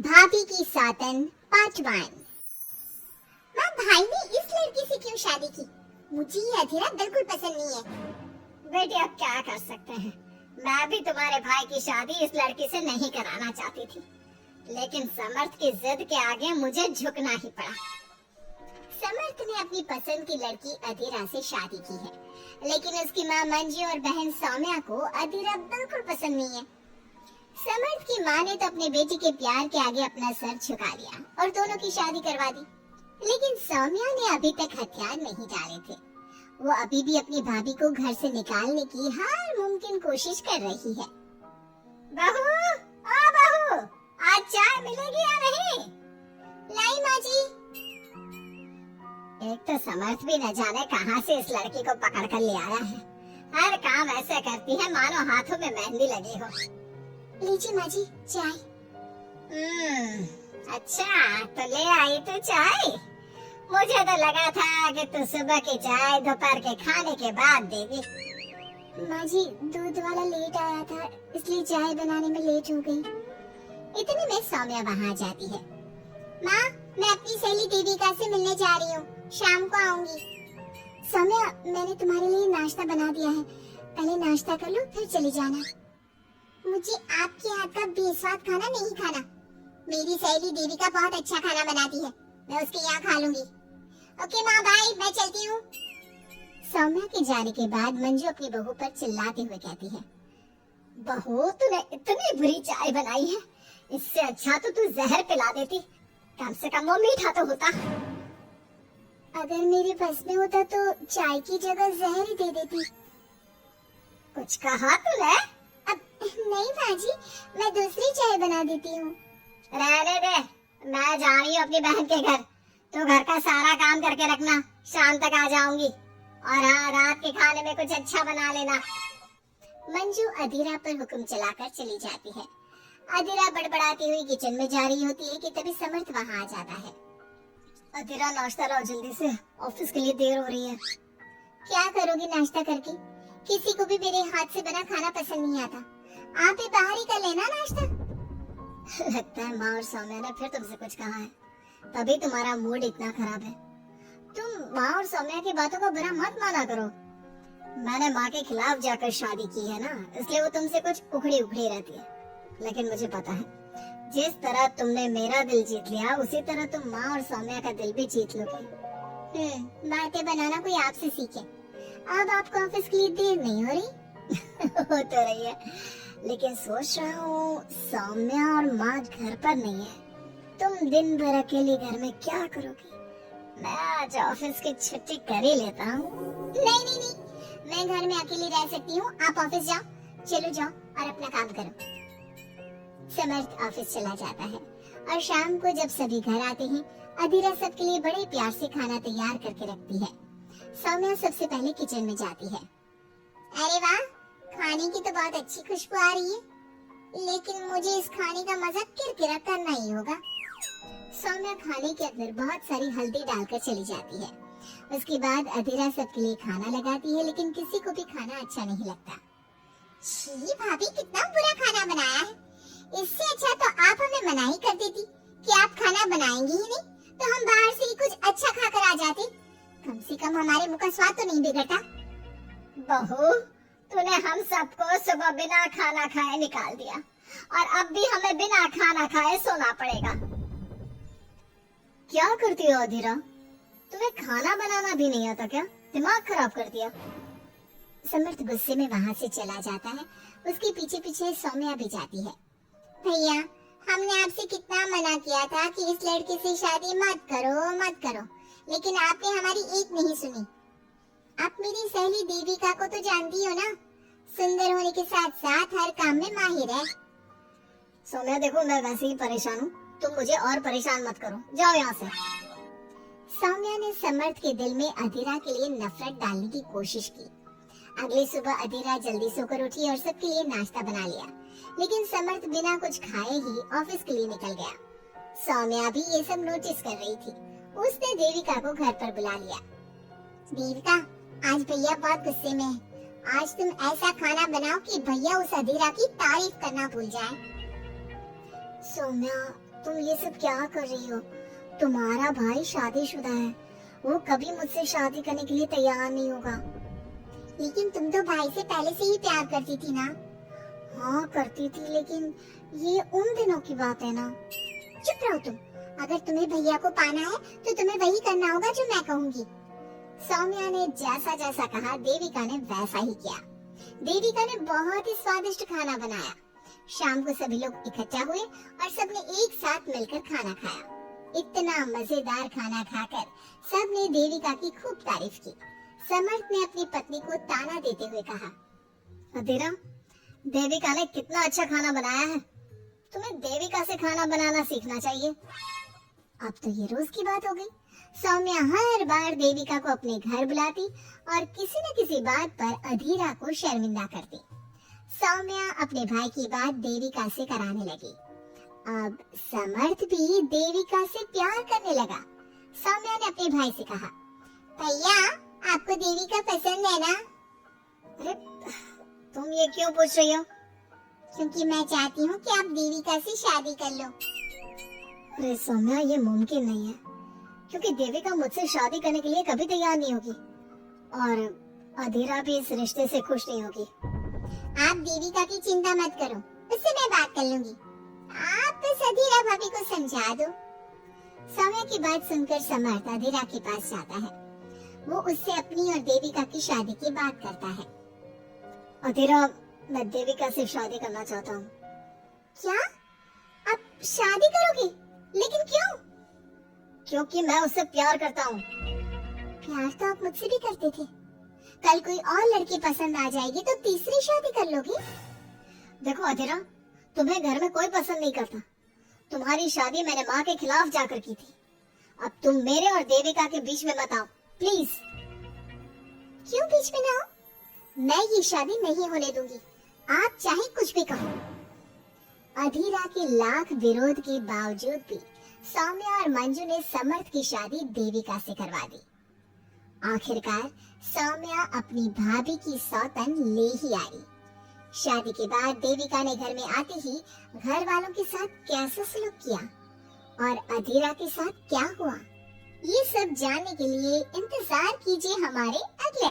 भाभी की सौतन पार्ट 1। माँ, भाई ने इस लड़की से क्यों शादी की? मुझे ये अधीरा बिल्कुल पसंद नहीं है। बेटी अब क्या कर सकते हैं, मैं भी तुम्हारे भाई की शादी इस लड़की से नहीं कराना चाहती थी, लेकिन समर्थ की जिद के आगे मुझे झुकना ही पड़ा। समर्थ ने अपनी पसंद की लड़की अधीरा से शादी की है, लेकिन उसकी माँ मंजू और बहन सौम्या को अधीरा बिल्कुल पसंद नहीं है। समर्थ की माँ ने तो अपने बेटी के प्यार के आगे अपना सर झुका लिया और दोनों की शादी करवा दी, लेकिन सौम्या ने अभी तक हथियार नहीं डाले थे। वो अभी भी अपनी भाभी को घर से निकालने की हर मुमकिन कोशिश कर रही है। बहू, ओ बहू, आज चाय मिलेगी या नहीं? लाई माँ जी। एक तो समर्थ भी न जाने कहां से इस लड़की को पकड़ कर ले आया है। हर काम ऐसे करती है मानो हाथों में मेहंदी लगी हो। लीजिए माँ जी चाय। अच्छा तो ले आई तू चाय। मुझे तो लगा था कि तू सुबह की चाय दोपहर के खाने के बाद देगी। माँ जी दूध वाला लेट आया था, इसलिए चाय बनाने में लेट हो गई। इतने में सौम्या वहाँ जाती है। माँ, मैं अपनी सहेली देविका से मिलने जा रही हूँ, शाम को आऊंगी। सौम्या, मैंने तुम्हारे लिए नाश्ता बना दिया है, पहले नाश्ता कर लो फिर चली जाना। मुझे आपके हाथ का बेस्वाद खाना नहीं खाना। मेरी सहेली देविका बहुत अच्छा खाना बनाती है, मैं उसके यहाँ खा लूंगी। ओके माँ, बाय, मैं चलती हूँ। सौम्या के जाने के बाद मंजू अपनी बहू पर चिल्लाते हुए कहती है, बहू तूने इतनी बुरी चाय बनाई है, इससे अच्छा तो तू जहर पिला देती, कम से कम वो मीठा तो होता। अगर मेरे बस में होता तो चाय की जगह जहर ही दे देती। कुछ कहा तूने? अब नहीं माँ जी, मैं दूसरी चाय बना देती हूँ। रहने दे, मैं जा रही हूँ अपनी बहन के घर। तो घर का सारा काम करके रखना, शाम तक आ जाऊंगी। और हाँ, रात के खाने में कुछ अच्छा बना लेना। मंजू अधीरा पर हुक्म चलाकर चली जाती है। अधीरा बड़बड़ाती हुई किचन में जा रही होती है कि तभी समर्थ वहाँ आ जाता है। अधीरा नाश्ता लाओ जल्दी से, ऑफिस के लिए देर हो रही है। क्या करोगी नाश्ता करके? किसी को भी मेरे हाथ से बना खाना पसंद नहीं आता। आप ही बाहर ही कर लेना नाश्ता। लगता है माँ और सौम्या ने फिर तुमसे कुछ कहा है, तभी तुम्हारा मूड इतना खराब है। तुम माँ और सौम्या की बातों को बुरा मत माना करो। मैंने माँ के खिलाफ जाकर शादी की है ना, इसलिए वो तुमसे कुछ उखड़ी उखड़ी रहती है। लेकिन मुझे पता है, जिस तरह तुमने मेरा दिल जीत लिया, उसी तरह तुम माँ और सौम्या का दिल भी जीत लोगे। बातें बनाना कोई आपसे सीखे। अब आपको ऑफिस के लिए देर नहीं हो रही? हो तो रही है, लेकिन सोच रहा हूँ सौम्या और माँ घर पर नहीं है, तुम दिन भर अकेले घर में क्या करोगी? मैं आज ऑफिस की छुट्टी कर ही लेता हूँ। नहीं नहीं नहीं, मैं घर में अकेली रह सकती हूँ, आप ऑफिस जाओ। चलो जाओ और अपना काम करो। समर्थ ऑफिस चला जाता है और शाम को जब सभी घर आते हैं, अधीरा सबके लिए बड़े प्यार से खाना तैयार करके रखती है। सौम्या सबसे पहले किचन में जाती है। अरे वाह, खाने की तो बहुत अच्छी खुशबू आ रही है, लेकिन मुझे इस खाने का मजा किरकिरा करना ही होगा। सौम्या खाने के अंदर बहुत सारी हल्दी डालकर चली जाती है। उसके बाद अधीरा सबके लिए खाना लगाती है, लेकिन किसी को भी खाना अच्छा नहीं लगता। छी भाभी, कितना बुरा खाना बनाया है। इससे अच्छा तो आप हमें मना ही कर देती कि आप खाना बनाएंगी ही नहीं, तो हम बाहर से ही कुछ अच्छा खाकर आ जाते। कम से कम हमारे मुंह का स्वाद तो नहीं बिगड़ता। बहू, तूने हम सबको सुबह बिना खाना खाए निकाल दिया, और अब भी हमें बिना खाना खाए सोना पड़ेगा। क्या करती हो अधीरा? तुम्हें खाना बनाना भी नहीं आता क्या? दिमाग खराब कर दिया। समर्थ गुस्से में वहाँ से चला जाता है। उसके पीछे पीछे सौम्या भी जाती है। भैया, हमने आपसे कितना मना किया था कि इस लड़के से शादी मत करो मत करो, लेकिन आपने हमारी एक नहीं सुनी। आप मेरी सहेली देविका को तो जानती हो ना, सुंदर होने के साथ साथ हर काम में माहिर है। सौम्या देखो, मैं वैसे ही परेशान हूँ, तुम मुझे और परेशान मत करो, जाओ यहाँ से। सौम्या ने समर्थ के दिल में अधीरा के लिए नफरत डालने की कोशिश की। अगली सुबह अधीरा जल्दी सोकर उठी और सबके लिए नाश्ता बना लिया, लेकिन समर्थ बिना कुछ खाए ही ऑफिस के लिए निकल गया। सौम्या भी ये सब नोटिस कर रही थी। उसने देविका को घर पर बुला लिया। देविका, आज भैया बहुत गुस्से में है। आज तुम ऐसा खाना बनाओ कि भैया उस अधीरा की तारीफ करना भूल जाए। सौम्या, तुम ये सब क्या कर रही हो? तुम्हारा भाई शादीशुदा है, वो कभी मुझसे शादी करने के लिए तैयार नहीं होगा। लेकिन तुम तो भाई से पहले से ही प्यार करती थी ना। हाँ करती थी, लेकिन ये उन दिनों की बात है ना। चुप रहो तुम। अगर तुम्हें भैया को पाना है तो तुम्हें वही करना होगा जो मैं कहूंगी। सौम्या ने जैसा जैसा कहा देविका ने वैसा ही किया। देविका ने बहुत ही स्वादिष्ट खाना बनाया। शाम को सभी लोग इकट्ठा हुए और सबने एक साथ मिलकर खाना खाया। इतना मजेदार खाना खाकर सबने देविका की खूब तारीफ की। समर्थ ने अपनी पत्नी को ताना देते हुए कहा, अधीरा, देविका ने कितना अच्छा खाना बनाया है। तुम्हें देविका से खाना बनाना सीखना चाहिए। अब तो ये रोज की बात हो गई। सौम्या हर बार देविका को अपने घर बुलाती और किसी न किसी बात पर अधीरा को शर्मिंदा करती। सौम्या अपने भाई की बात देविका से कराने लगी। अब समर्थ भी देविका से प्यार करने लगा। सौम्या ने अपने भाई से कहा, भैया आपको देविका पसंद है ना? अरे तुम ये क्यों पूछ रही हो? क्योंकि मैं चाहती हूँ कि आप देविका से शादी कर लो। अरे सौम्या, ये मुमकिन नहीं है, क्योंकि देविका मुझसे शादी करने के लिए कभी तैयार नहीं होगी और अधीरा भी इस रिश्ते से खुश नहीं होगी। आप देविका की चिंता मत करो, उससे मैं बात कर लूंगी। आप बस अधीरा भाभी को समझा दो। सौम्या की बात सुनकर समर्थ अधीरा के पास जाता है। वो उससे अपनी और देविका की शादी की बात करता है। अधीरा, मैं देविका से शादी करना चाहता हूँ। क्या? आप शादी करोगे? लेकिन क्यों? क्योंकि मैं उससे प्यार करता हूँ। प्यार तो आप मुझसे भी करते थे। कल कोई और लड़की पसंद आ जाएगी तो तीसरी शादी कर लोगे? देखो अधीरा, तुम्हें घर में कोई पसंद नहीं करता। तुम्हारी शादी मैंने माँ के खिलाफ जाकर की थी। अब तुम मेरे और देविका के बीच में मत आओ, प्लीज। क्यों बीच में ना हो? मैं ये शादी नहीं होने दूंगी, आप चाहे कुछ भी कहो। अधीरा के लाख विरोध के बावजूद भी सौम्या और मंजू ने समर्थ की शादी देविका से करवा दी। आखिरकार सौम्या अपनी भाभी की सौतन ले ही आई। शादी के बाद देविका ने घर में आते ही घर वालों के साथ कैसा सलूक किया और अधीरा के साथ क्या हुआ, ये सब जानने के लिए इंतजार कीजिए हमारे अगले